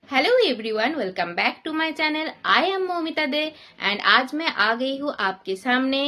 Hello everyone, welcome back to my channel. I am Momita Dey and आज मैं आ गई हूँ आपके सामने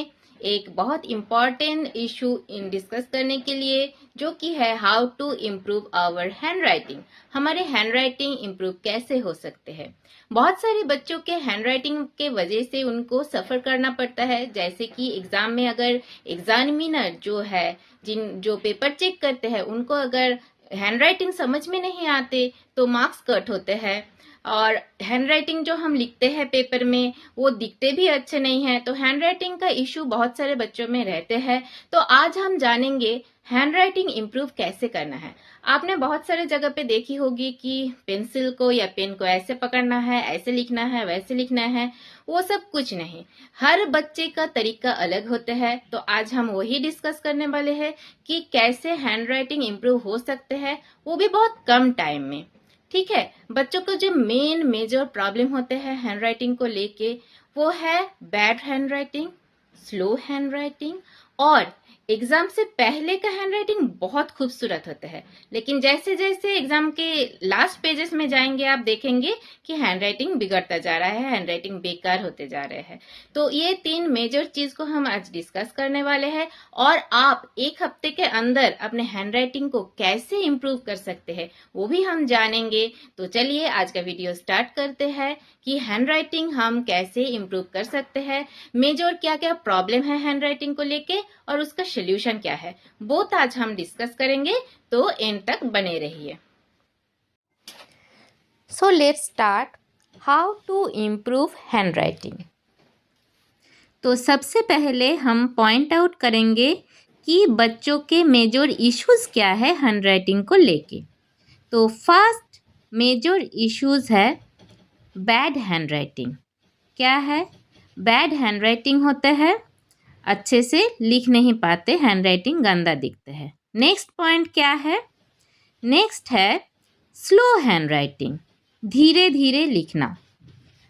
एक बहुत इम्पॉर्टेंट इशू डिस्कस करने के लिए, जो कि है how to improve our handwriting. हमारे हैंड राइटिंग इम्प्रूव कैसे हो सकते हैं। बहुत सारे बच्चों के हैंड राइटिंग के वजह से उनको सफर करना पड़ता है, जैसे कि एग्जाम में अगर एग्जामिनर जो है जो पेपर चेक करते हैं उनको अगर हैंड राइटिंग समझ में नहीं आते तो मार्क्स कट होते हैं। और हैंड राइटिंग जो हम लिखते हैं पेपर में वो दिखते भी अच्छे नहीं है, तो हैंड राइटिंग का इशू बहुत सारे बच्चों में रहते हैं। तो आज हम जानेंगे हैंड राइटिंग इम्प्रूव कैसे करना है। आपने बहुत सारे जगह पे देखी होगी कि पेंसिल को या पेन को ऐसे पकड़ना है, ऐसे लिखना है, वैसे लिखना है। वो सब कुछ नहीं, हर बच्चे का तरीका अलग होता है। तो आज हम वही डिस्कस करने वाले हैं कि कैसे हैंड राइटिंग इम्प्रूव हो सकते हैं, वो भी बहुत कम टाइम में। ठीक है, बच्चों को जो मेजर प्रॉब्लम होते हैं हैंड राइटिंग को लेके, वो है bad hand writing, slow hand writing, और एग्जाम से पहले का हैंड राइटिंग बहुत खूबसूरत होता है, लेकिन जैसे जैसे एग्जाम के लास्ट पेजेस में जाएंगे आप देखेंगे कि हैंड राइटिंग बिगड़ता जा रहा है, हैंड राइटिंग बेकार होते जा रहे हैं। तो ये 3 मेजर चीज को हम आज डिस्कस करने वाले हैं, और आप एक हफ्ते के अंदर अपने हैंड राइटिंग को कैसे इम्प्रूव कर सकते हैं वो भी हम जानेंगे। तो चलिए आज का वीडियो स्टार्ट करते हैं कि हैंड राइटिंग हम कैसे इम्प्रूव कर सकते हैं, मेजर क्या क्या प्रॉब्लम है हैंड राइटिंग को लेके, और उसका सोल्यूशन क्या है, बोथ आज हम डिस्कस करेंगे। तो एंड तक बने रहिए। So let's start how to improve handwriting. तो सबसे पहले हम पॉइंट आउट करेंगे कि बच्चों के मेजर इश्यूज क्या है हैंड राइटिंग को लेके। तो फर्स्ट मेजर इश्यूज है बैड हैंड राइटिंग। क्या है? बैड हैंड राइटिंग होता है, अच्छे से लिख नहीं पाते, हैंड राइटिंग गंदा दिखता है। नेक्स्ट पॉइंट क्या है? नेक्स्ट है स्लो हैंड राइटिंग, धीरे धीरे लिखना।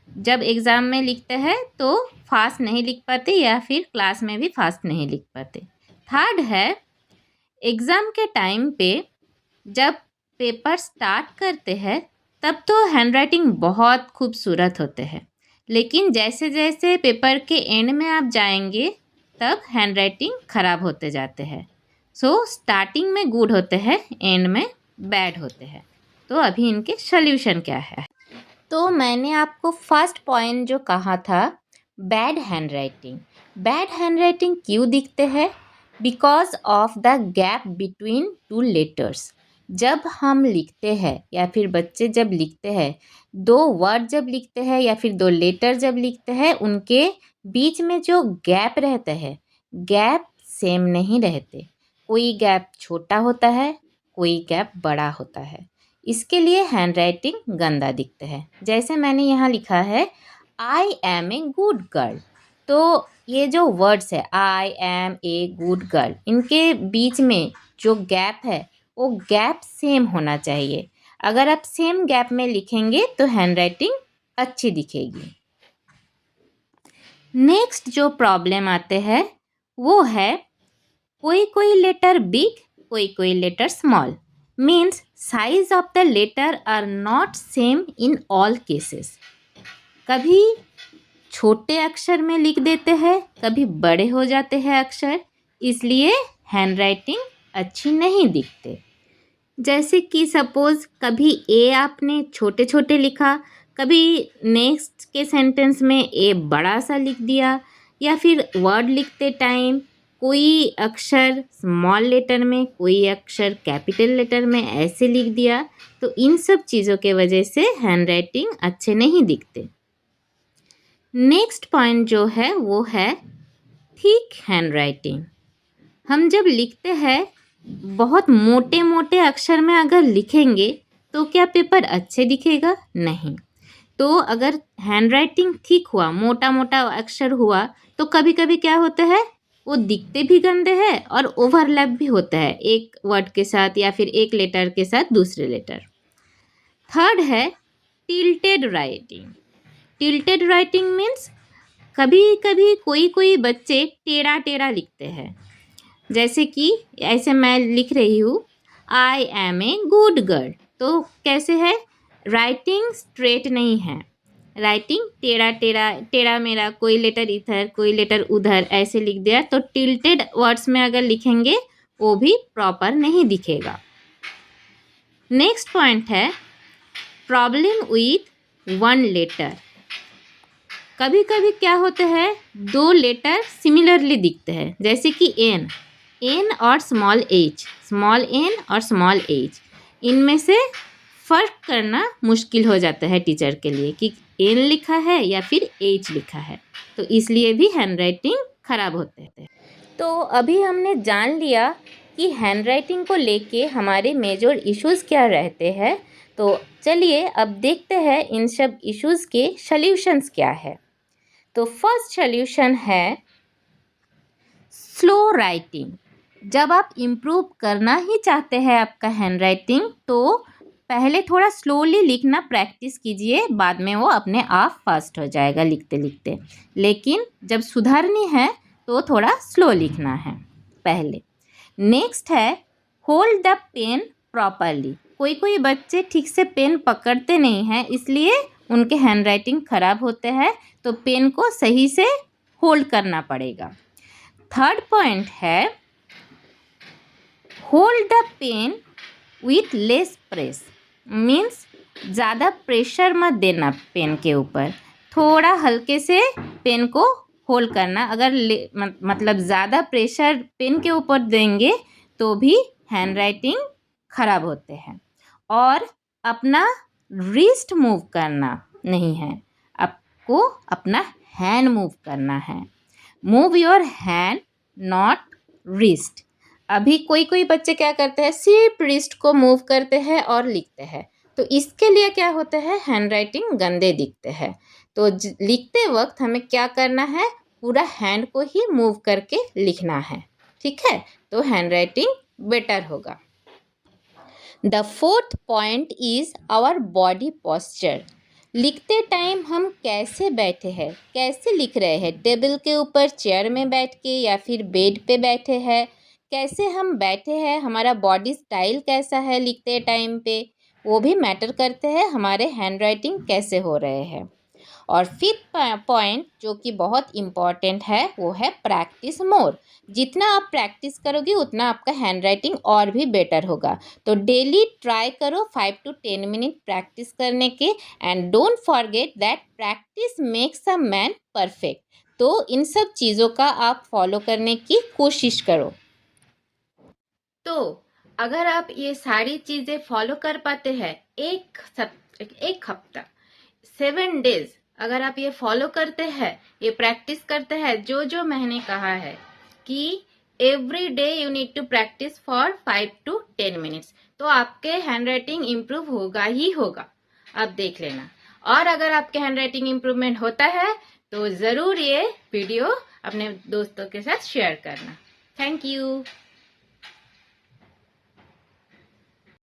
जब एग्ज़ाम में लिखते हैं तो फास्ट नहीं लिख पाते, या फिर क्लास में भी फास्ट नहीं लिख पाते। थर्ड है एग्ज़ाम के टाइम पे जब पेपर स्टार्ट करते हैं तब तो हैंड राइटिंग बहुत खूबसूरत होते हैं, लेकिन जैसे जैसे पेपर के एंड में आप जाएंगे तब हैंड राइटिंग ख़राब होते जाते हैं। सो स्टार्टिंग में गुड होते हैं, एंड में बैड होते हैं। तो अभी इनके सल्यूशन क्या है? तो मैंने आपको फर्स्ट पॉइंट जो कहा था, bad hand writing. Bad hand writing क्यों दिखते हैं? Because of the gap between 2 letters. जब हम लिखते हैं या फिर बच्चे जब लिखते हैं, 2 वर्ड जब लिखते हैं या फिर 2 लेटर जब लिखते हैं, उनके बीच में जो गैप रहता है, गैप सेम नहीं रहते। कोई गैप छोटा होता है, कोई गैप बड़ा होता है। इसके लिए हैंड राइटिंग गंदा दिखता है। जैसे मैंने यहाँ लिखा है I am a good girl, तो ये जो वर्ड्स है I am a good girl, इनके बीच में जो गैप है वो गैप सेम होना चाहिए। अगर आप सेम गैप में लिखेंगे तो हैंड राइटिंग अच्छी दिखेगी। नेक्स्ट जो प्रॉब्लम आते हैं वो है कोई कोई लेटर बिग, कोई कोई letter small. Means size of the letter are not same in all cases. कभी छोटे अक्षर में लिख देते हैं, कभी बड़े हो जाते हैं अक्षर, इसलिए हैंड राइटिंग अच्छी नहीं दिखते। जैसे कि सपोज कभी ए आपने छोटे छोटे लिखा, कभी नेक्स्ट के सेंटेंस में ए बड़ा सा लिख दिया, या फिर वर्ड लिखते टाइम कोई अक्षर स्मॉल लेटर में, कोई अक्षर कैपिटल लेटर में ऐसे लिख दिया, तो इन सब चीज़ों के वजह से हैंड राइटिंग अच्छे नहीं दिखते। नेक्स्ट पॉइंट जो है वो है थिक हैंड राइटिंग। हम जब लिखते हैं बहुत मोटे मोटे अक्षर में अगर लिखेंगे तो क्या पेपर अच्छे दिखेगा? नहीं। तो अगर हैंड राइटिंग थिक हुआ, मोटा मोटा अक्षर हुआ, तो कभी कभी क्या होता है, वो दिखते भी गंदे हैं और ओवरलैप भी होता है एक वर्ड के साथ या फिर एक लेटर के साथ दूसरे लेटर। थर्ड है tilted writing. Tilted writing means कभी कभी कोई कोई बच्चे टेढ़ा टेढ़ा लिखते हैं। जैसे कि ऐसे मैं लिख रही हूँ I am a good girl, तो कैसे है, राइटिंग स्ट्रेट नहीं है, राइटिंग टेढ़ा मेढ़ा, कोई लेटर इधर कोई लेटर उधर ऐसे लिख दिया तो टिल्टेड वर्ड्स में अगर लिखेंगे वो भी प्रॉपर नहीं दिखेगा। नेक्स्ट पॉइंट है प्रॉब्लम विथ वन लेटर। कभी कभी क्या होता है, दो लेटर सिमिलरली दिखते हैं, जैसे कि एन और स्मॉल एन और स्मॉल एच, इनमें से फ़र्क करना मुश्किल हो जाता है टीचर के लिए कि एन लिखा है या फिर एच लिखा है, तो इसलिए भी हैंडराइटिंग खराब होते हैं। तो अभी हमने जान लिया कि हैंडराइटिंग को लेके हमारे मेजर इश्यूज़ क्या रहते हैं। तो चलिए अब देखते हैं इन सब इश्यूज़ के सल्यूशंस क्या है। तो फर्स्ट सल्यूशन है स्लो राइटिंग। जब आप इम्प्रूव करना ही चाहते हैं आपका हैंडराइटिंग, तो पहले थोड़ा स्लोली लिखना प्रैक्टिस कीजिए, बाद में वो अपने आप फास्ट हो जाएगा लिखते लिखते। लेकिन जब सुधारनी है तो थोड़ा स्लो लिखना है पहले। नेक्स्ट है होल्ड द पेन प्रॉपरली। कोई कोई बच्चे ठीक से पेन पकड़ते नहीं हैं, इसलिए उनके हैंडराइटिंग खराब होते हैं, तो पेन को सही से होल्ड करना पड़ेगा। थर्ड पॉइंट है hold the pen with less press. Means ज़्यादा प्रेशर मत देना पेन के ऊपर, थोड़ा हल्के से पेन को होल्ड करना। अगर मतलब ज़्यादा प्रेशर पेन के ऊपर देंगे तो भी हैंडराइटिंग खराब होते हैं। और अपना रिस्ट मूव करना नहीं है, आपको अपना हैंड मूव करना है। Move your hand not wrist. अभी कोई कोई बच्चे क्या करते हैं, सिर्फ रिस्ट को मूव करते हैं और लिखते हैं, तो इसके लिए क्या होता है, हैंडराइटिंग गंदे दिखते हैं। तो लिखते वक्त हमें क्या करना है, पूरा हैंड को ही मूव करके लिखना है, ठीक है, तो हैंडराइटिंग बेटर होगा। The fourth point is our body posture. लिखते टाइम हम कैसे बैठे हैं, कैसे लिख रहे हैं, टेबल के ऊपर चेयर में बैठ के या फिर बेड पे बैठे हैं, कैसे हम बैठे हैं, हमारा बॉडी स्टाइल कैसा है लिखते टाइम पे, वो भी मैटर करते हैं हमारे हैंडराइटिंग कैसे हो रहे हैं। और फिफ्थ पॉइंट जो कि बहुत इम्पॉर्टेंट है वो है प्रैक्टिस मोर। जितना आप प्रैक्टिस करोगे उतना आपका हैंडराइटिंग और भी बेटर होगा। तो डेली ट्राई करो 5 to 10 मिनट प्रैक्टिस करने के, and don't forget that practice makes a man perfect. तो इन सब चीज़ों का आप फॉलो करने की कोशिश करो। तो अगर आप ये सारी चीज़ें फॉलो कर पाते हैं एक हफ्ता 7 डेज, अगर आप ये फॉलो करते हैं, ये प्रैक्टिस करते हैं जो जो मैंने कहा है कि every day you need to practise for 5 to 10 minutes, तो आपके हैंडराइटिंग इम्प्रूव होगा ही होगा, आप देख लेना। और अगर आपके हैंडराइटिंग इम्प्रूवमेंट होता है तो ज़रूर ये वीडियो अपने दोस्तों के साथ शेयर करना। Thank you.